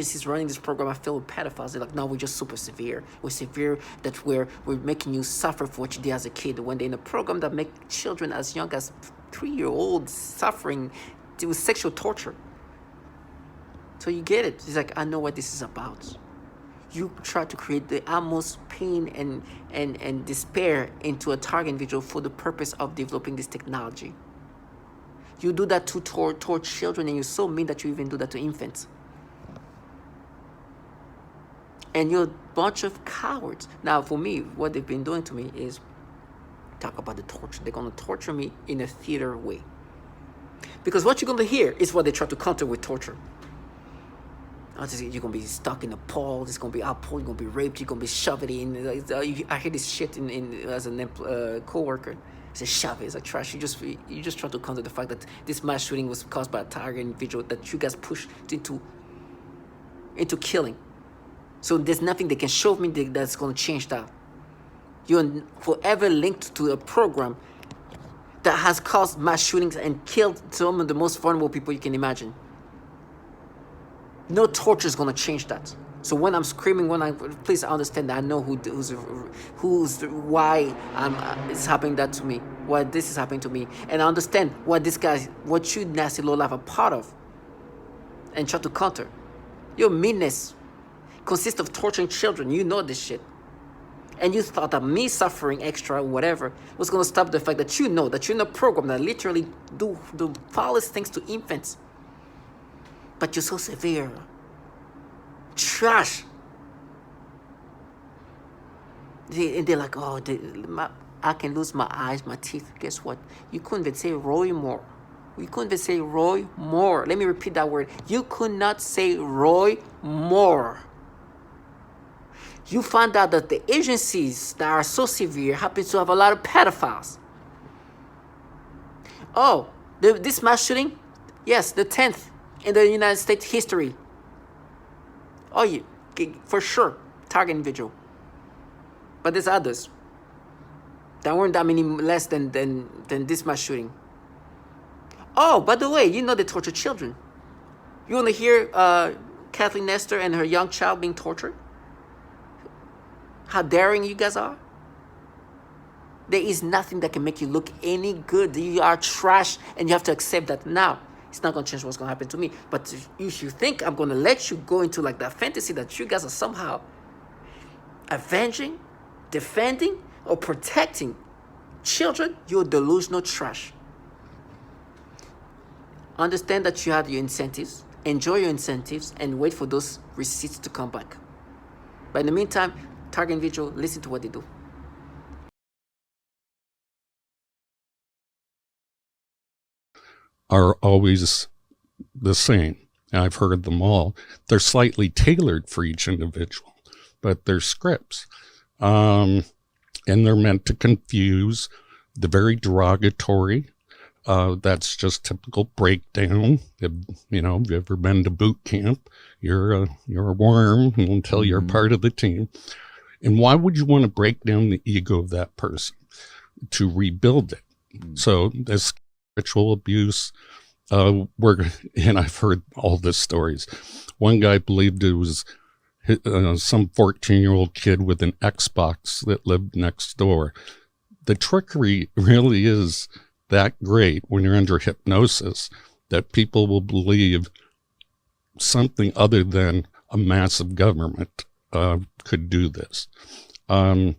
agencies running this program are filled with pedophiles. They're like, no, we're just super severe. We're severe that we're making you suffer for what you did as a kid. When they're in a program that make children as young as 3-year-olds suffering with sexual torture. So you get it. It's like, I know what this is about. You try to create the utmost pain and despair into a target individual for the purpose of developing this technology. You do that toward children, and you're so mean that you even do that to infants. And you're a bunch of cowards. Now, for me, what they've been doing to me is talk about the torture. They're going to torture me in a theater way. Because what you're going to hear is what they try to counter with torture. You're going to be stuck in a pole. It's going to be outpulled. You're going to be raped. You're going to be shoved in. I hear this shit as a co-worker. It's a shove. It's a trash. You just try to counter the fact that this mass shooting was caused by a target individual that you guys pushed into killing. So there's nothing they can show me that's going to change that. You're forever linked to a program that has caused mass shootings and killed some of the most vulnerable people you can imagine. No torture is going to change that. So when I'm screaming, please understand that I know why it's happening that to me, why this is happening to me, and I understand what you nasty low life are part of, and try to counter. Your meanness consists of torturing children. You know this shit. And you thought that me suffering extra or whatever was going to stop the fact that you know that you're in a program that literally do the foulest things to infants. But you're so severe. Trash. They're like, oh, I can lose my eyes, my teeth. Guess what? You couldn't even say Roy Moore. You couldn't even say Roy Moore. Let me repeat that word. You could not say Roy Moore. You found out that the agencies that are so severe happen to have a lot of pedophiles. Oh, this mass shooting? Yes, the 10th in the United States history. Oh, for sure, target individual. But there's others. There weren't that many less than this mass shooting. Oh, by the way, you know they torture children. You want to hear Kathleen Nestor and her young child being tortured? How daring you guys are? There is nothing that can make you look any good. You are trash, and you have to accept that now. It's not going to change what's going to happen to me. But if you think I'm going to let you go into like that fantasy that you guys are somehow avenging, defending, or protecting children, you're delusional trash. Understand that you have your incentives, enjoy your incentives, and wait for those receipts to come back. But in the meantime, target individual, listen to what they do. Are always the same. I've heard them all. They're slightly tailored for each individual, but they're scripts. And they're meant to confuse, the very derogatory. That's just typical breakdown. If you've ever been to boot camp, you're a worm until you're part of the team. And why would you want to break down the ego of that person? To rebuild it. So this ritual abuse, and I've heard all the stories. One guy believed it was some 14-year-old kid with an Xbox that lived next door. The trickery really is that great when you're under hypnosis that people will believe something other than a massive government could do this. And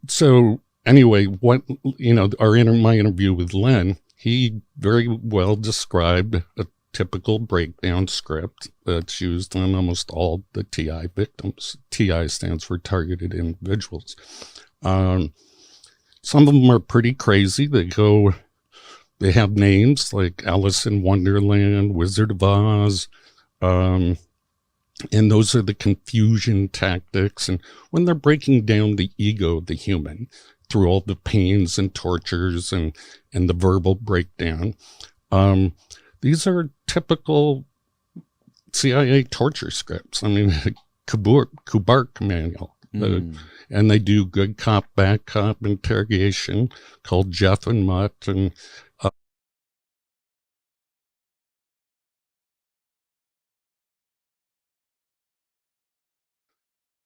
so anyway, my interview with Len, he very well described a typical breakdown script that's used on almost all the TI victims. TI stands for targeted individuals. Some of them are pretty crazy. They have names like Alice in Wonderland, Wizard of Oz, and those are the confusion tactics. And when they're breaking down the ego of the human through all the pains and tortures and the verbal breakdown, these are typical CIA torture scripts. I mean, Kubark manual. And they do good cop, bad cop interrogation called Jeff and Mutt, and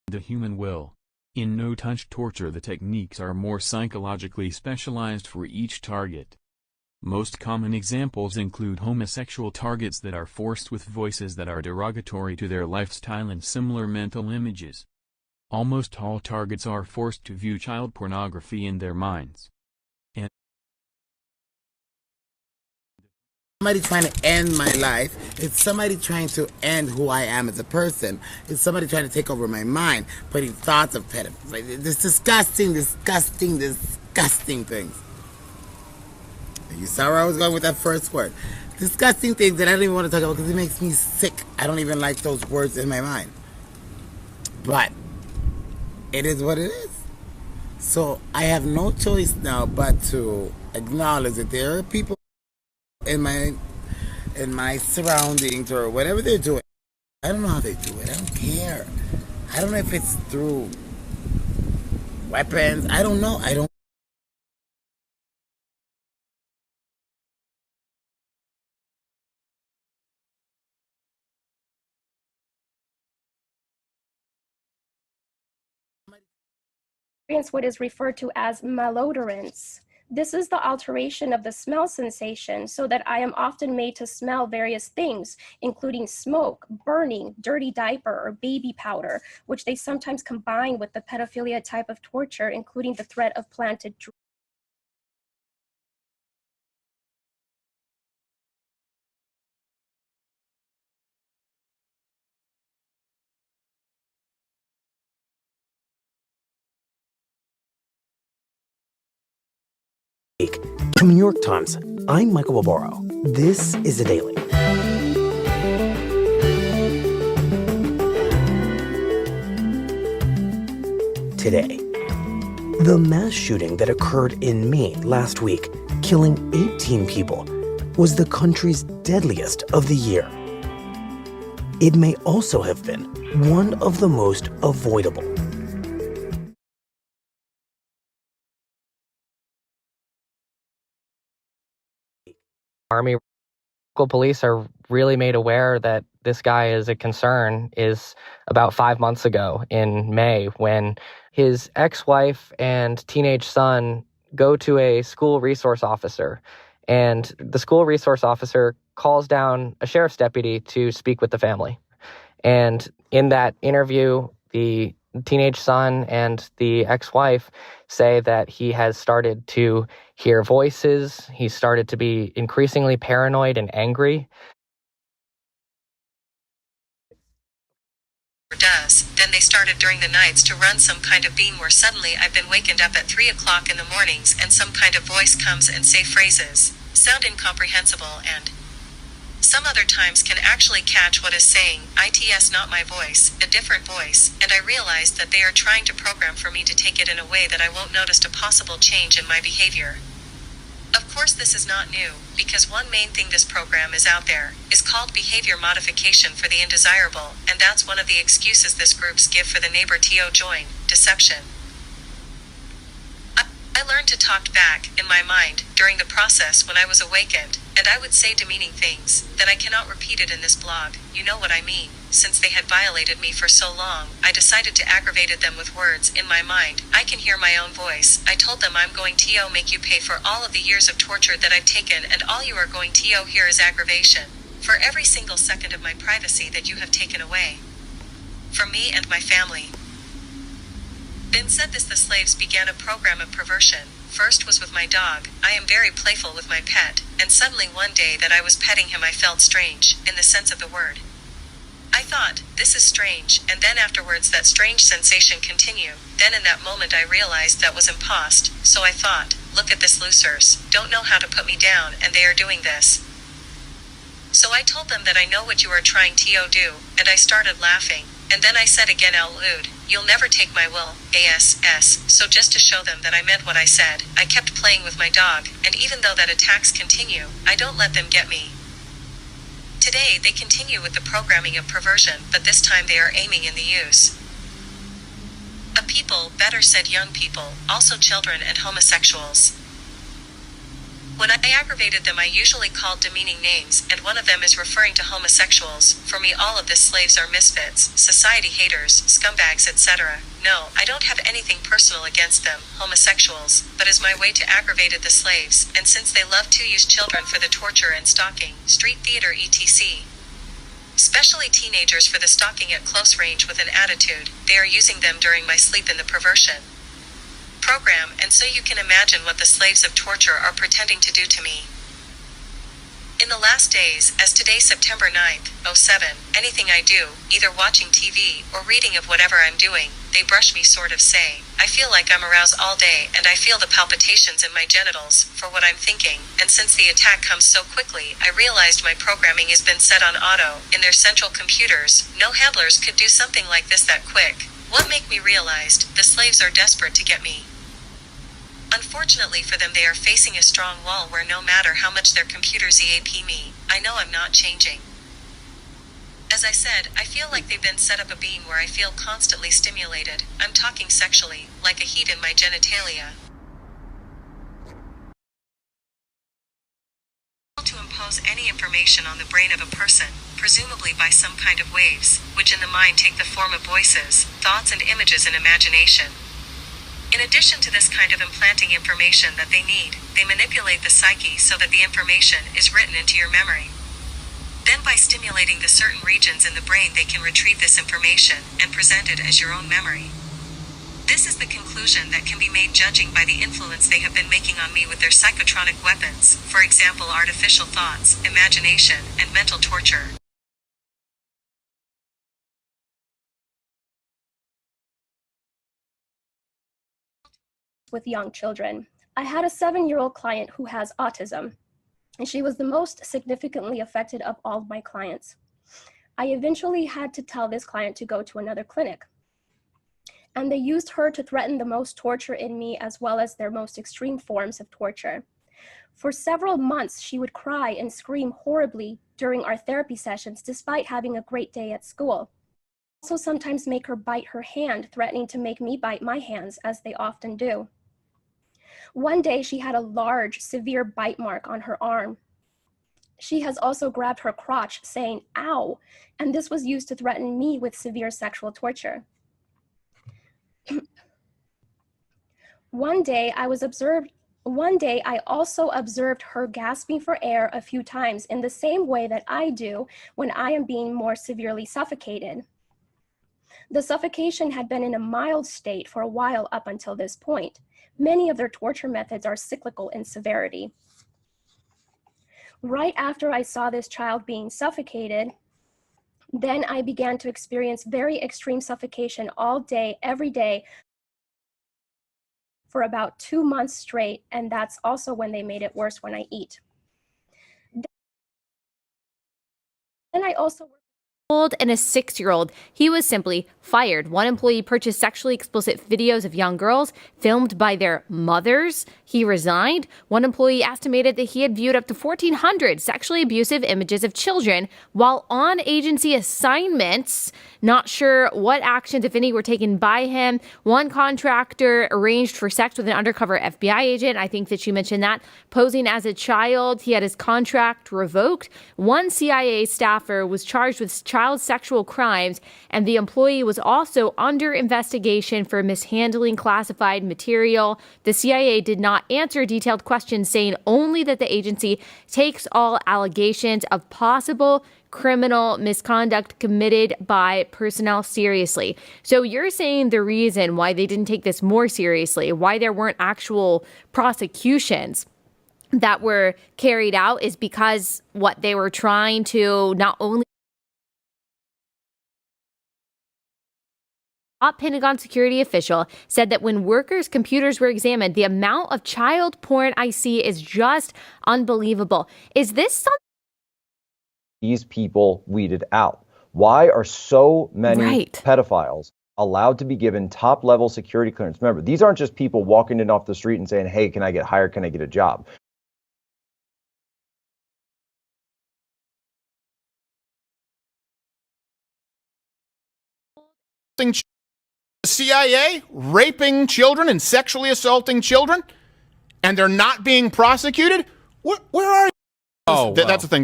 the human will. In no-touch torture, the techniques are more psychologically specialized for each target. Most common examples include homosexual targets that are forced with voices that are derogatory to their lifestyle and similar mental images. Almost all targets are forced to view child pornography in their minds. Somebody trying to end my life. It's somebody trying to end who I am as a person. It's somebody trying to take over my mind, putting thoughts of pedophilia. This disgusting things. You saw where I was going with that first word. Disgusting things that I don't even want to talk about because it makes me sick. I don't even like those words in my mind. But it is what it is. So I have no choice now but to acknowledge that there are people in my surroundings or whatever they're doing. I don't know how they do it. I don't care. I don't know if it's through weapons. I don't know. Experience what is referred to as malodorance. This is the alteration of the smell sensation so that I am often made to smell various things, including smoke, burning, dirty diaper, or baby powder, which they sometimes combine with the pedophilia type of torture, including the threat of planted drugs. From New York Times, I'm Michael Barbaro. This is The Daily. Today, the mass shooting that occurred in Maine last week, killing 18 people, was the country's deadliest of the year. It may also have been one of the most avoidable. Army local police are really made aware that this guy is a concern is about 5 months ago in May when his ex-wife and teenage son go to a school resource officer, and the school resource officer calls down a sheriff's deputy to speak with the family. And in that interview, the teenage son and the ex-wife say that he has started to hear voices. He started to be increasingly paranoid and angry. Then they started during the nights to run some kind of beam where suddenly I've been wakened up at 3 o'clock in the mornings and some kind of voice comes and say phrases, sound incomprehensible, and some other times can actually catch what is saying, ITS not my voice, a different voice, and I realize that they are trying to program for me to take it in a way that I won't notice a possible change in my behavior. Of course this is not new, because one main thing this program is out there, is called behavior modification for the undesirable, and that's one of the excuses this groups give for the neighbor TO join, deception. I learned to talk back, in my mind, during the process when I was awakened, and I would say demeaning things, that I cannot repeat it in this blog, you know what I mean. Since they had violated me for so long, I decided to aggravate them with words in my mind. I can hear my own voice. I told them I'm going to make you pay for all of the years of torture that I've taken, and all you are going to hear is aggravation. For every single second of my privacy that you have taken away. From me and my family. Then said this, the slaves began a program of perversion. First was with my dog. I am very playful with my pet, and suddenly one day that I was petting him I felt strange, in the sense of the word. I thought, this is strange, and then afterwards that strange sensation continued. Then in that moment I realized that was impost, so I thought, look at this losers, don't know how to put me down, and they are doing this. So I told them that I know what you are trying to do, and I started laughing, and then I said again out loud, you'll never take my will, ASS, so just to show them that I meant what I said, I kept playing with my dog, and even though that attacks continue, I don't let them get me. Today they continue with the programming of perversion, but this time they are aiming in the use of people, better said young people, also children and homosexuals. When I aggravated them, I usually called demeaning names, and one of them is referring to homosexuals. For me, all of the slaves are misfits, society haters, scumbags, etc. No, I don't have anything personal against them, homosexuals, but as my way to aggravate the slaves, and since they love to use children for the torture and stalking, street theater etc. Especially teenagers for the stalking at close range with an attitude, they are using them during my sleep in the perversion program, and so you can imagine what the slaves of torture are pretending to do to me. In the last days, as today September 9th, 07, anything I do, either watching TV or reading of whatever I'm doing, they brush me sort of say, I feel like I'm aroused all day and I feel the palpitations in my genitals for what I'm thinking, and since the attack comes so quickly, I realized my programming has been set on auto, in their central computers, no handlers could do something like this that quick. What make me realized, the slaves are desperate to get me. Unfortunately for them, they are facing a strong wall where no matter how much their computers EAP me, I know I'm not changing. As I said, I feel like they've been set up a being where I feel constantly stimulated. I'm talking sexually, like a heat in my genitalia. To impose any information on the brain of a person, presumably by some kind of waves, which in the mind take the form of voices, thoughts and images and imagination. In addition to this kind of implanting information that they need, they manipulate the psyche so that the information is written into your memory. Then by stimulating the certain regions in the brain, they can retrieve this information and present it as your own memory. This is the conclusion that can be made judging by the influence they have been making on me with their psychotronic weapons, for example artificial thoughts, imagination, and mental torture. With young children. I had a 7-year-old client who has autism, and she was the most significantly affected of all of my clients. I eventually had to tell this client to go to another clinic, and they used her to threaten the most torture in me as well as their most extreme forms of torture. For several months, she would cry and scream horribly during our therapy sessions despite having a great day at school. Also sometimes make her bite her hand, threatening to make me bite my hands, as they often do. One day, she had a large, severe bite mark on her arm. She has also grabbed her crotch, saying, ow, and this was used to threaten me with severe sexual torture. One day, I also observed her gasping for air a few times in the same way that I do when I am being more severely suffocated. The suffocation had been in a mild state for a while up until this point. Many of their torture methods are cyclical in severity. Right after I saw this child being suffocated, then I began to experience very extreme suffocation all day, every day, for about 2 months straight, and that's also when they made it worse when I eat. Then I also and a 6-year-old. He was simply fired. One employee purchased sexually explicit videos of young girls filmed by their mothers. He resigned. One employee estimated that he had viewed up to 1,400 sexually abusive images of children while on agency assignments. Not sure what actions, if any, were taken by him. One contractor arranged for sex with an undercover FBI agent. I think that you mentioned that. Posing as a child, he had his contract revoked. One CIA staffer was charged with child sexual crimes, and the employee was also under investigation for mishandling classified material. The CIA did not answer detailed questions, saying only that the agency takes all allegations of possible criminal misconduct committed by personnel seriously. So you're saying the reason why they didn't take this more seriously, why there weren't actual prosecutions that were carried out, is because what they were trying to not only a Pentagon security official said that when workers' computers were examined, the amount of child porn I see is just unbelievable. Is this something these people weeded out? Why are so many pedophiles allowed to be given top-level security clearance? Remember, these aren't just people walking in off the street and saying, hey, can I get hired? Can I get a job? The CIA raping children and sexually assaulting children, and they're not being prosecuted? Where are you? Oh, that's the thing.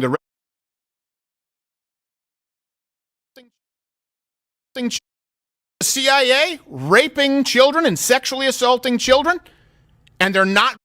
The CIA raping children and sexually assaulting children, and they're not